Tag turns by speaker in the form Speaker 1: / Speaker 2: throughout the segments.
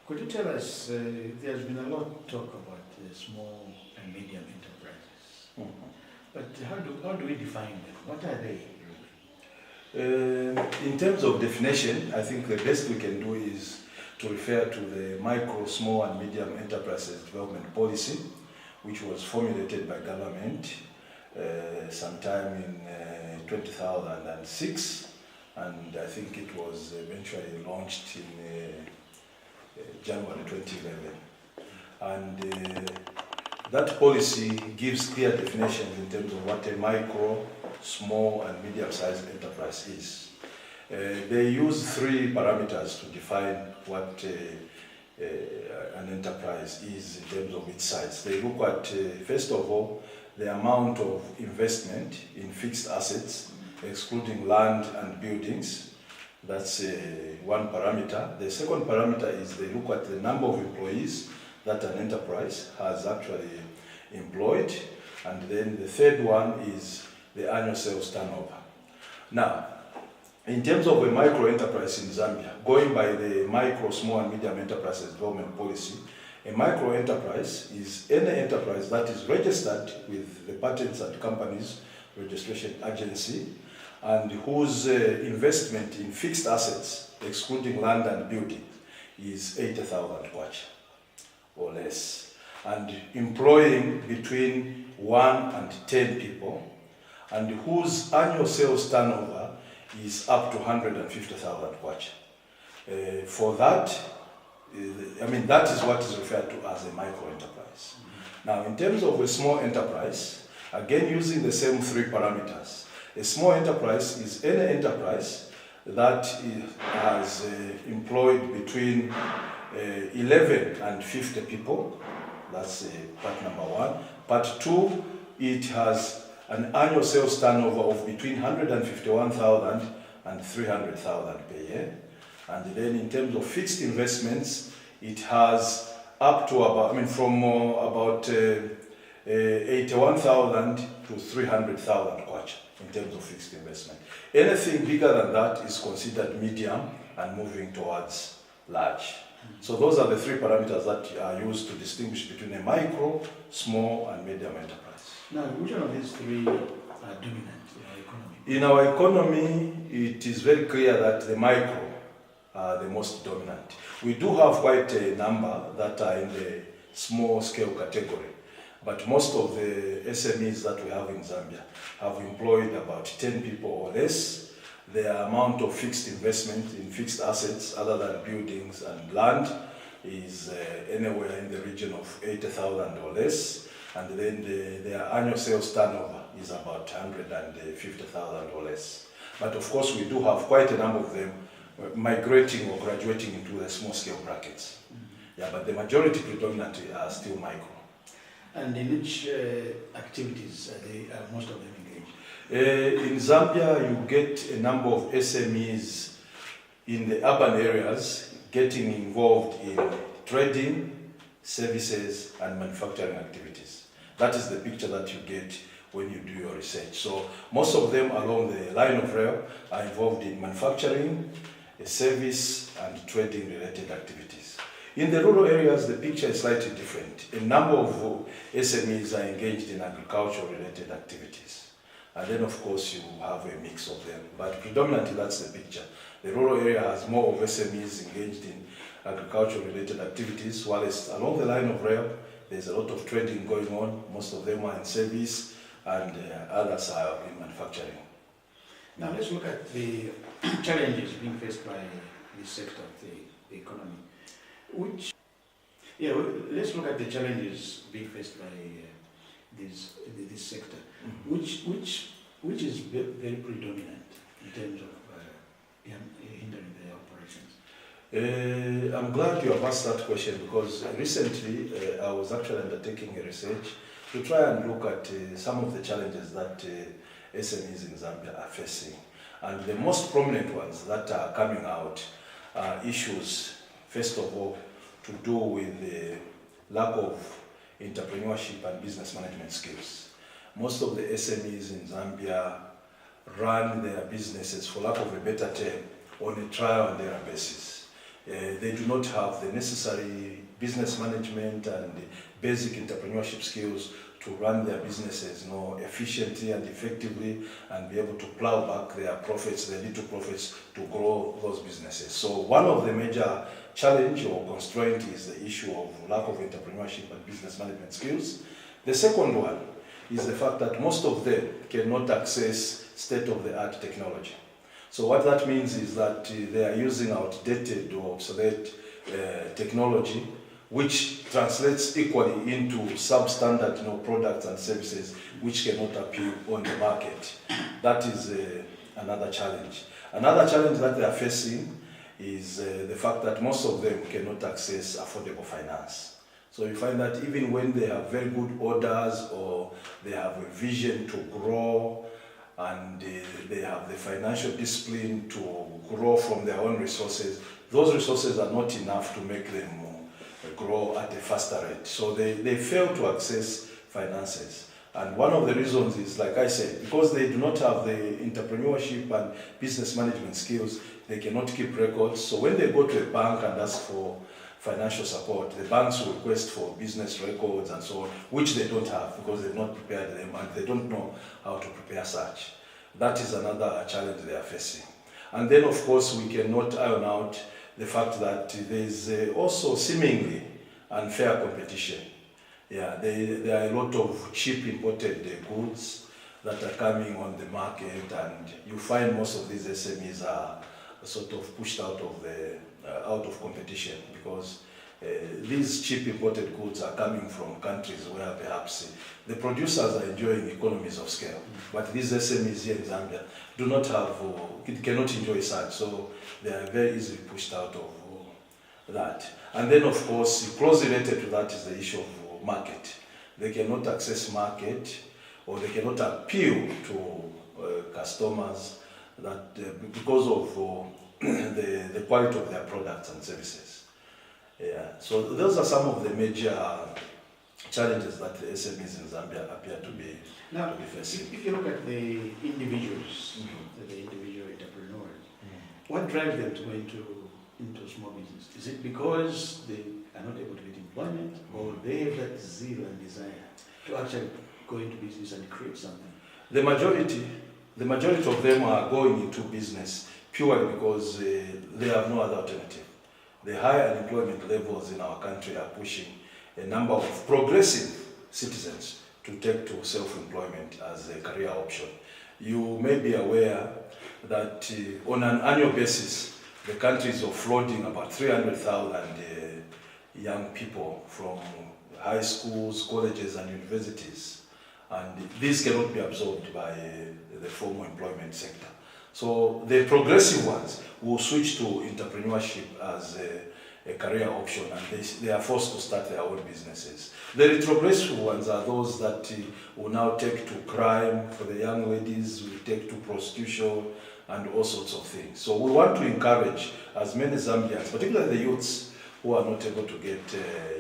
Speaker 1: Could you tell us, there's been a lot of talk about small and medium enterprises, but how do we define them? What are they really?
Speaker 2: In terms of definition, I think the best we can do is to refer to the Micro, Small and Medium Enterprises Development Policy, which was formulated by government sometime in 2006, and I think it was eventually launched in January 2011. And that policy gives clear definitions in terms of what a micro, small and medium-sized enterprise is. They use three parameters to define what an enterprise is in terms of its size. They look at, first of all, the amount of investment in fixed assets, excluding land and buildings. That's one parameter. The second parameter is they look at the number of employees that an enterprise has actually employed. And then the third one is the annual sales turnover. Now, in terms of a micro enterprise in Zambia, going by the Micro, Small and Medium Enterprises Development Policy, a micro enterprise is any enterprise that is registered with the Patents and Companies Registration Agency and whose investment in fixed assets, excluding land and building, is 80,000 kwacha or less, and employing between 1 and 10 people, and whose annual sales turnover is up to 150,000 kwacha. For that, that is what is referred to as a micro enterprise. Now, in terms of a small enterprise, again using the same three parameters, a small enterprise is any enterprise that has employed between 11 and 50 people. That's part number one. Part two, it has an annual sales turnover of between 151,000 and 300,000 per year. And then in terms of fixed investments, it has up to about, from about 81,000 to 300,000 kwacha in terms of fixed investment. Anything bigger than that is considered medium and moving towards large. So those are the three parameters that are used to distinguish between a micro, small and medium enterprise.
Speaker 1: Now, which one of these three are dominant in our economy?
Speaker 2: In our economy, it is very clear that the micro are the most dominant. We do have quite a number that are in the small scale category, but most of the SMEs that we have in Zambia have employed about 10 people or less. The amount of fixed investment in fixed assets other than buildings and land is anywhere in the region of 80,000 or less, and then their annual sales turnover is about 150,000 or less. But of course we do have quite a number of them migrating or graduating into the small scale brackets. Yeah, but the majority predominantly are still micro.
Speaker 1: And in which activities are most of them engaged?
Speaker 2: In Zambia, you get a number of SMEs in the urban areas getting involved in trading, services, and manufacturing activities. That is the picture that you get when you do your research. So most of them along the line of rail are involved in manufacturing, service, and trading related activities. In the rural areas, the picture is slightly different. A number of SMEs are engaged in agricultural related activities. And then of course you have a mix of them, but predominantly that's the picture. The rural area has more of SMEs engaged in agricultural related activities, whilst along the line of rail, there's a lot of trading going on. Most of them are in service and others are in manufacturing.
Speaker 1: Now let's look at the challenges being faced by this sector of the economy. Let's look at the challenges being faced by this sector. Which is very predominant in terms of hindering their operations?
Speaker 2: I'm glad you have asked that question because recently I was actually undertaking a research to try and look at some of the challenges that SMEs in Zambia are facing. And the most prominent ones that are coming out are issues, first of all, to do with the lack of entrepreneurship and business management skills. Most of the SMEs in Zambia run their businesses, for lack of a better term, on a trial and error basis. they do not have the necessary business management and the basic entrepreneurship skills to run their businesses efficiently and effectively and be able to plow back their profits, their little profits, to grow those businesses. So one of the major challenge or constraint is the issue of lack of entrepreneurship and business management skills. The second one is the fact that most of them cannot access state-of-the-art technology. So what that means is that they are using outdated or obsolete technology, which translates equally into substandard products and services which cannot appear on the market. That is another challenge. Another challenge that they are facing is the fact that most of them cannot access affordable finance. So you find that even when they have very good orders or they have a vision to grow and they have the financial discipline to grow from their own resources, those resources are not enough to make them grow at a faster rate. So they fail to access finances. And one of the reasons is, like I said, because they do not have the entrepreneurship and business management skills, they cannot keep records. So when they go to a bank and ask for financial support, the banks will request for business records and so on, which they don't have because they've not prepared them and they don't know how to prepare such. That is another challenge they are facing. And then, of course, we cannot iron out the fact that there is also seemingly unfair competition. Yeah, there are a lot of cheap imported goods that are coming on the market, and you find most of these SMEs are sort of pushed out of competition because these cheap imported goods are coming from countries where perhaps the producers are enjoying economies of scale, but these SMEs here in Zambia do not have, cannot enjoy such, so they are very easily pushed out of that. And then, of course, closely related to that is the issue of market. They cannot access market, or they cannot appeal to customers that because of the quality of their products and services. Yeah, so those are some of the major challenges that the SMEs in Zambia appear to be facing.
Speaker 1: If you look at the individuals, the individual entrepreneurs, what drives them to go into small business? Is it because they are not able to get employment, or they have that zeal and desire to actually go into business and create something?
Speaker 2: The majority of them are going into business purely because they have no other alternative. The high unemployment levels in our country are pushing a number of progressive citizens to take to self-employment as a career option. You may be aware that on an annual basis, the country is offloading about 300,000 young people from high schools, colleges, and universities. And these cannot be absorbed by the formal employment sector. So the progressive ones will switch to entrepreneurship as a career option, and they are forced to start their own businesses. The retrogressive ones are those that will now take to crime. For the young ladies, will take to prostitution and all sorts of things. So we want to encourage as many Zambians, particularly the youths who are not able to get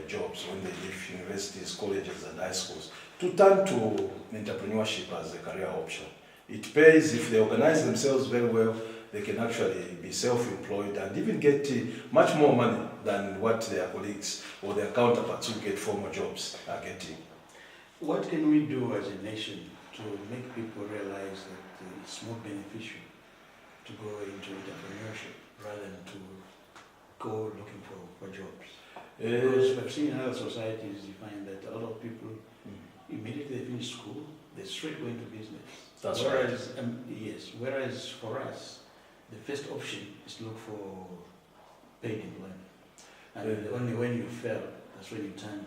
Speaker 2: jobs when they leave universities, colleges, and high schools, to turn to entrepreneurship as a career option. It pays. If they organize themselves very well, they can actually be self-employed and even get much more money than what their colleagues or their counterparts who get formal jobs are getting.
Speaker 1: What can we do as a nation to make people realize that it's more beneficial to go into entrepreneurship rather than to go looking for jobs? Because we've seen in other societies, you find that a lot of people, immediately they finish school, they straight go into business.
Speaker 2: That's
Speaker 1: whereas,
Speaker 2: right.
Speaker 1: Yes, whereas for us, the first option is to look for paid employment. And only when you fail, that's when you turn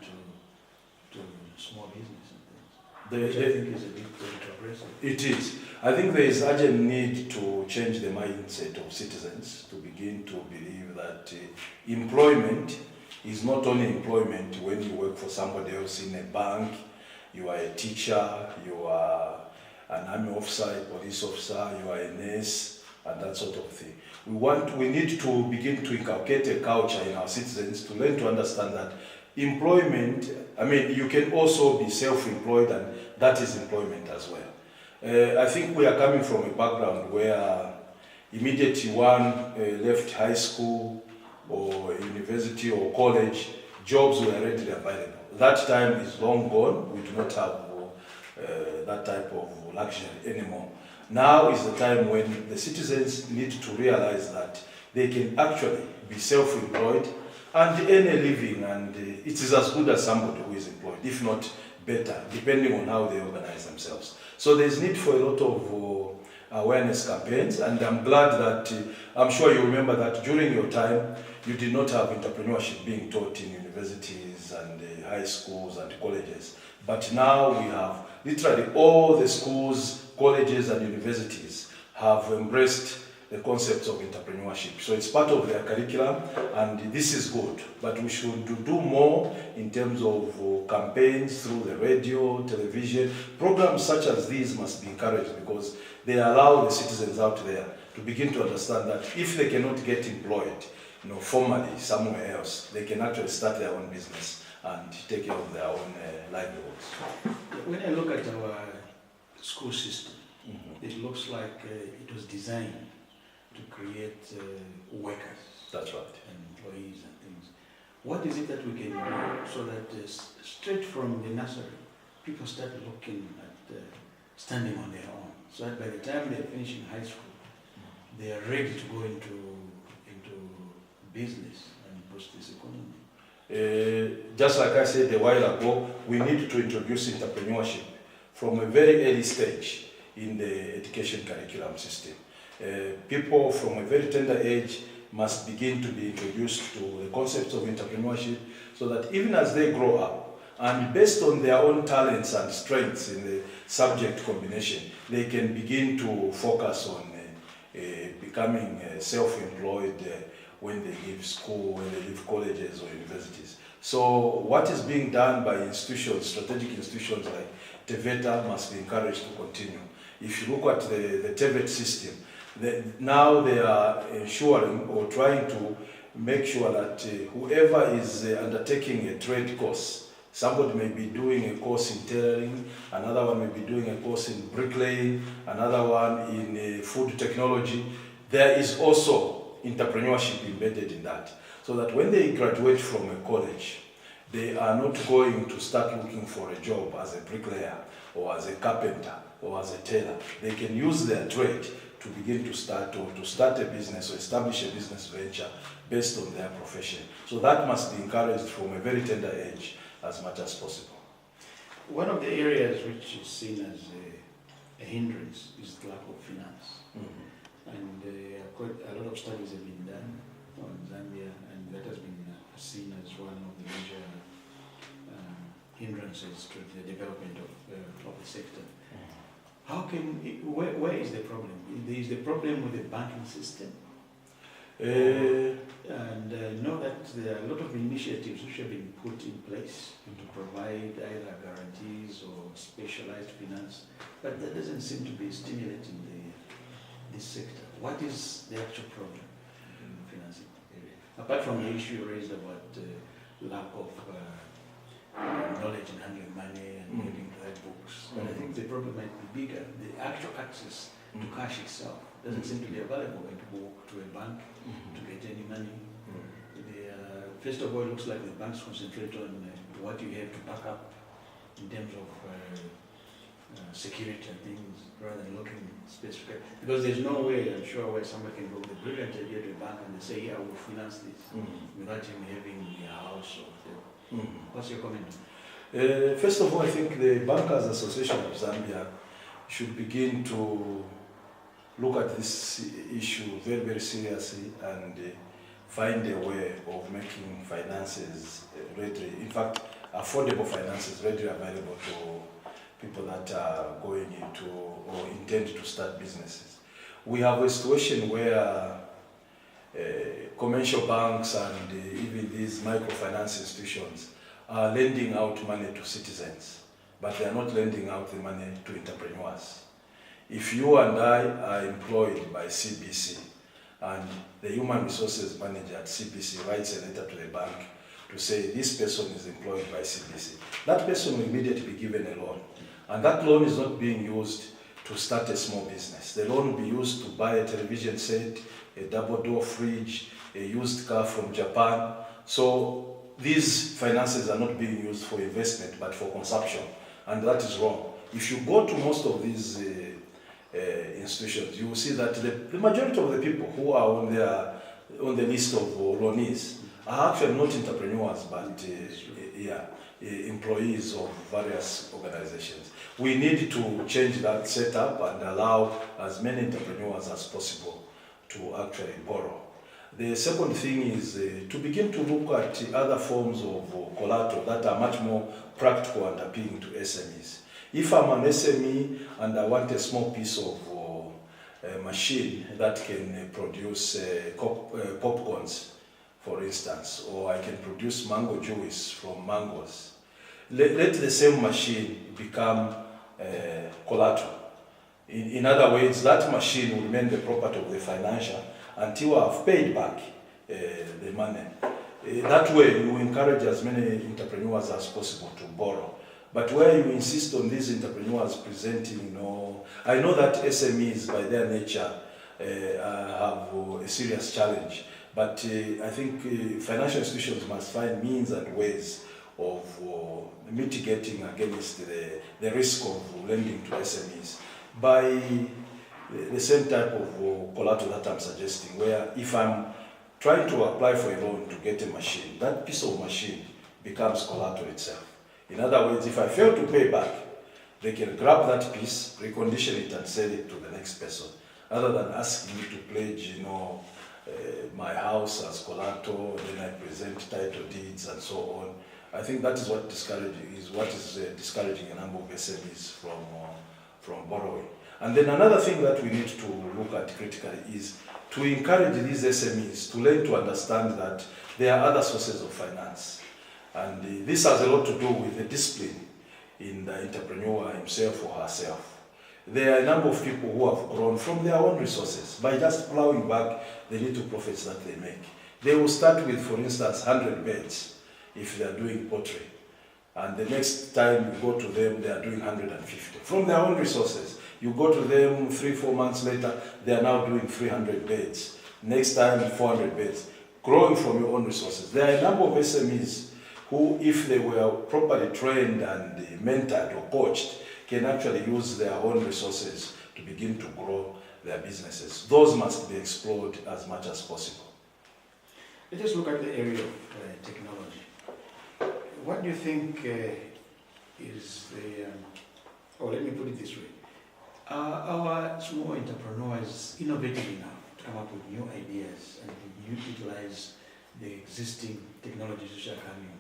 Speaker 1: to small business and things. Which I think is a bit progressive.
Speaker 2: It is. I think there is urgent need to change the mindset of citizens to begin to believe that employment is not only employment when you work for somebody else in a bank, you are a teacher, you are an army officer, a police officer, you are a nurse, and that sort of thing. We need to begin to inculcate a culture in our citizens to learn to understand that employment, you can also be self-employed, and that is employment as well. I think we are coming from a background where immediately one left high school, or university or college, jobs were readily available. That time is long gone. We do not have that type of luxury anymore. Now is the time when the citizens need to realize that they can actually be self-employed and earn a living, and it is as good as somebody who is employed, if not better, depending on how they organize themselves. So there's need for a lot of awareness campaigns, and I'm glad that, I'm sure you remember that during your time, you did not have entrepreneurship being taught in universities and high schools and colleges. But now we have literally all the schools, colleges and universities have embraced the concepts of entrepreneurship. So it's part of their curriculum, and this is good. But we should do more in terms of campaigns through the radio, television. Programs such as these must be encouraged because they allow the citizens out there to begin to understand that if they cannot get employed, formally somewhere else, they can actually start their own business and take care of their own livelihoods.
Speaker 1: When I look at our school system, it looks like it was designed to create workers.
Speaker 2: That's right.
Speaker 1: And employees and things. What is it that we can do so that straight from the nursery, people start looking at standing on their own, so that by the time they're finishing high school, they are ready to go into business and boost this economy?
Speaker 2: Just like I said a while ago, we need to introduce entrepreneurship from a very early stage in the education curriculum system. People from a very tender age must begin to be introduced to the concepts of entrepreneurship so that even as they grow up, and based on their own talents and strengths in the subject combination, they can begin to focus on becoming self-employed when they leave school, when they leave colleges or universities. So what is being done by institutions, strategic institutions like TVETA must be encouraged to continue. If you look at the TVET system, now they are ensuring or trying to make sure that whoever is undertaking a trade course, somebody may be doing a course in tailoring, another one may be doing a course in bricklaying, another one in food technology. There is also entrepreneurship embedded in that, so that when they graduate from a college, they are not going to start looking for a job as a bricklayer or as a carpenter or as a tailor. They can use their trade to begin to start a business or establish a business venture based on their profession. So that must be encouraged from a very tender age as much as possible.
Speaker 1: One of the areas which is seen as a hindrance is the lack of finance. And a lot of studies have been done on Zambia, and that has been seen as one of the major hindrances to the development of the sector. How can where is the problem? Is the problem with the banking system? And know that there are a lot of initiatives which have been put in place to provide either guarantees or specialized finance, but that doesn't seem to be stimulating this sector. What is the actual problem in the financing area? Apart from the issue raised about lack of knowledge in handling money and getting the right books, but I think the problem might be bigger. The actual access to cash itself doesn't seem to be available when people walk to a bank to get any money. First of all, it looks like the banks concentrate on what you have to back up in terms of security and things, rather than looking specific. Because there's no way, I'm sure, where somebody can go with a brilliant idea to a bank and they say, yeah, we'll finance this, without him having a house or whatever. What's your comment?
Speaker 2: First of all, I think the Bankers Association of Zambia should begin to look at this issue very, very seriously and find a way of making finances readily, in fact, affordable finances readily available to people that are going into or intend to start businesses. We have a situation where commercial banks and even these microfinance institutions are lending out money to citizens, but they are not lending out the money to entrepreneurs. If you and I are employed by CBC and the human resources manager at CBC writes a letter to the bank to say this person is employed by CBC, that person will immediately be given a loan. And that loan is not being used to start a small business. The loan will be used to buy a television set, a double-door fridge, a used car from Japan. So these finances are not being used for investment but for consumption, and that is wrong. If you go to most of these institutions, you will see that the majority of the people who are on the list of loanees are actually not entrepreneurs but employees of various organizations. We need to change that setup and allow as many entrepreneurs as possible to actually borrow. The second thing is to begin to look at other forms of collateral that are much more practical and appealing to SMEs. If I'm an SME and I want a small piece of machine that can produce popcorns, for instance, or I can produce mango juice from mangoes, let the same machine become collateral. In other words, that machine will remain the property of the financier until I've paid back the money. That way, you encourage as many entrepreneurs as possible to borrow. But where you insist on these entrepreneurs presenting, I know that SMEs by their nature have a serious challenge, but I think financial institutions must find means and ways of mitigating against the risk of lending to SMEs by the same type of collateral that I'm suggesting, where if I'm trying to apply for a loan to get a machine, that piece of machine becomes collateral itself. In other words, if I fail to pay back, they can grab that piece, recondition it and sell it to the next person, other than asking me to pledge, my house as collateral, then I present title deeds and so on. I think that is what is discouraging a number of SMEs from borrowing. And then another thing that we need to look at critically is to encourage these SMEs to learn to understand that there are other sources of finance. And this has a lot to do with the discipline in the entrepreneur himself or herself. There are a number of people who have grown from their own resources by just plowing back the little profits that they make. They will start with, for instance, 100 beds if they are doing pottery. And the next time you go to them, they are doing 150 from their own resources. You go to them 3-4 months later, they are now doing 300 beds. Next time, 400 beds, growing from your own resources. There are a number of SMEs who, if they were properly trained and mentored or coached, can actually use their own resources to begin to grow their businesses. Those must be explored as much as possible.
Speaker 1: Let us look at the area of technology. What do you think is the, or let me put it this way, our small entrepreneurs innovative enough to come up with new ideas and utilize the existing technologies which are coming,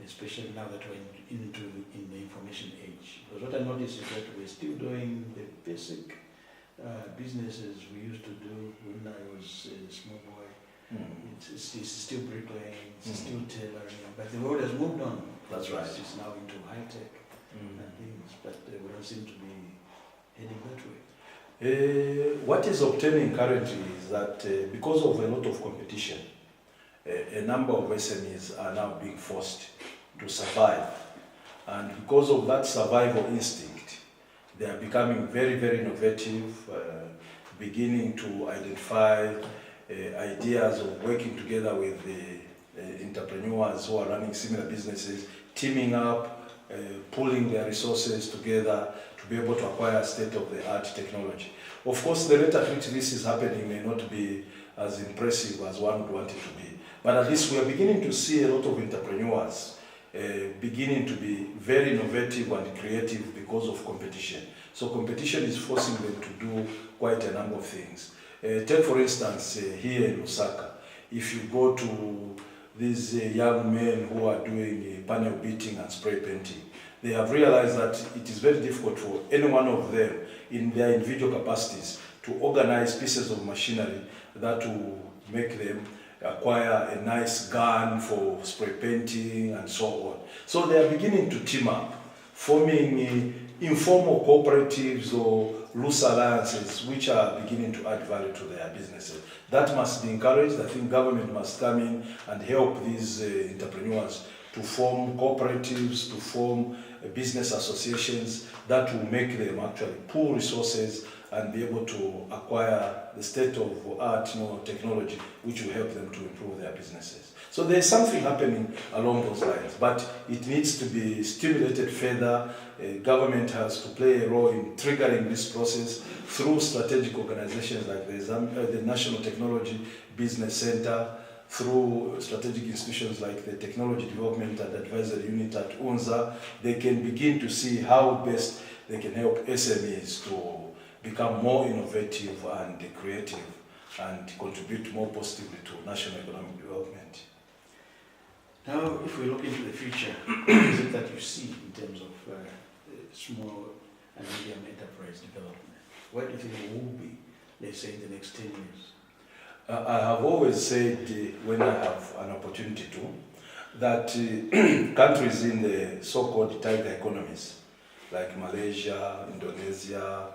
Speaker 1: especially now that we're in the information age? Because what I noticed is that we're still doing the basic businesses we used to do when I was a small boy. It's still bricklaying, it's still tailoring, but the world has moved on.
Speaker 2: That's right.
Speaker 1: It's now into high tech and things, but we don't seem to be heading that way.
Speaker 2: What is obtaining currently is that because of a lot of competition, a number of SMEs are now being forced to survive. And because of that survival instinct, they are becoming very, very innovative, beginning to identify ideas of working together with the entrepreneurs who are running similar businesses, teaming up, pulling their resources together to be able to acquire state-of-the-art technology. Of course, the rate at which this is happening may not be as impressive as one would want it to be, but at least we are beginning to see a lot of entrepreneurs beginning to be very innovative and creative because of competition. So competition is forcing them to do quite a number of things. Take for instance, here in Lusaka, if you go to these young men who are doing panel beating and spray painting, they have realized that it is very difficult for any one of them in their individual capacities to organize pieces of machinery that will make them acquire a nice gun for spray painting and so on. So they are beginning to team up, forming informal cooperatives or loose alliances which are beginning to add value to their businesses. That must be encouraged. I think government must come in and help these entrepreneurs to form cooperatives, to form business associations that will make them actually pool resources and be able to acquire the state-of-art technology which will help them to improve their businesses. So there's something happening along those lines, but it needs to be stimulated further. Government has to play a role in triggering this process through strategic organizations like the National Technology Business Center, through strategic institutions like the Technology Development and Advisory Unit at UNZA. They can begin to see how best they can help SMEs to become more innovative and creative and contribute more positively to national economic development.
Speaker 1: Now, if we look into the future, what is it that you see in terms of small and medium enterprise development? Where do you think it will be, let's say, in the next 10 years?
Speaker 2: I have always said, when I have an opportunity to, that countries in the so-called tiger economies, like Malaysia, Indonesia,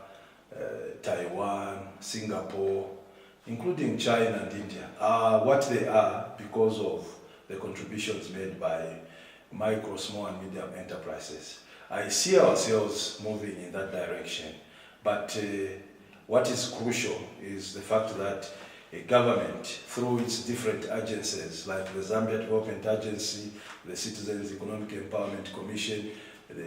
Speaker 2: Taiwan, Singapore, including China and India, are what they are because of the contributions made by micro, small and medium enterprises. I see ourselves moving in that direction, but what is crucial is the fact that a government, through its different agencies like the Zambia Development Agency, the Citizens Economic Empowerment Commission, the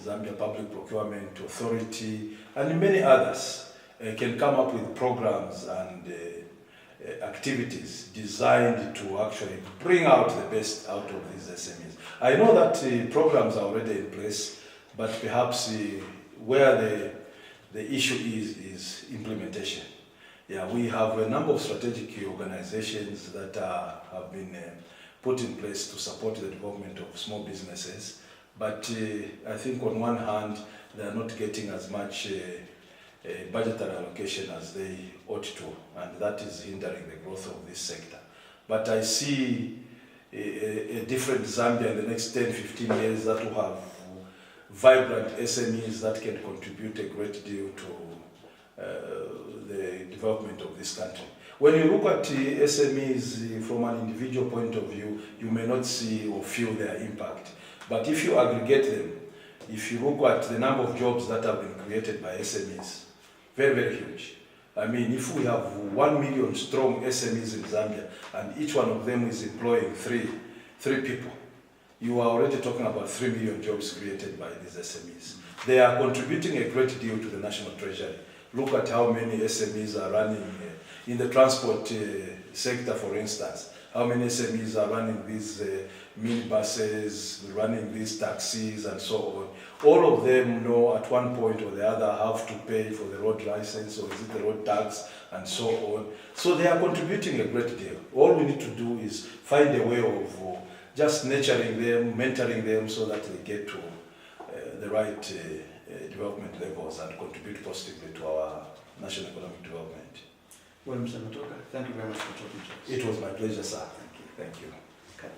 Speaker 2: Zambia Public Procurement Authority, and many others, can come up with programs and activities designed to actually bring out the best out of these SMEs. I know that programs are already in place, but perhaps where the issue is implementation. Yeah, we have a number of strategic organizations that have been put in place to support the development of small businesses, but I think on one hand they are not getting as much budgetary allocation as they ought to, and that is hindering the growth of this sector. But I see a different Zambia in the next 10-15 years that will have vibrant SMEs that can contribute a great deal to the development of this country. When you look at SMEs from an individual point of view, you may not see or feel their impact. But if you aggregate them, if you look at the number of jobs that have been created by SMEs, very, very huge. I mean, if we have 1 million strong SMEs in Zambia, and each one of them is employing three people, you are already talking about 3 million jobs created by these SMEs. They are contributing a great deal to the national treasury. Look at how many SMEs are running in the transport sector, for instance. How many SMEs are running these minibuses, running these taxis, and so on. All of them know at one point or the other have to pay for the road license, or is it the road tax, and so on. So they are contributing a great deal. All we need to do is find a way of just nurturing them, mentoring them, so that they get to the right development levels and contribute positively to our national economic development.
Speaker 1: Well, Mr. Matoka, thank you very much for talking to us.
Speaker 2: It was my pleasure, sir. Thank you.
Speaker 1: Okay.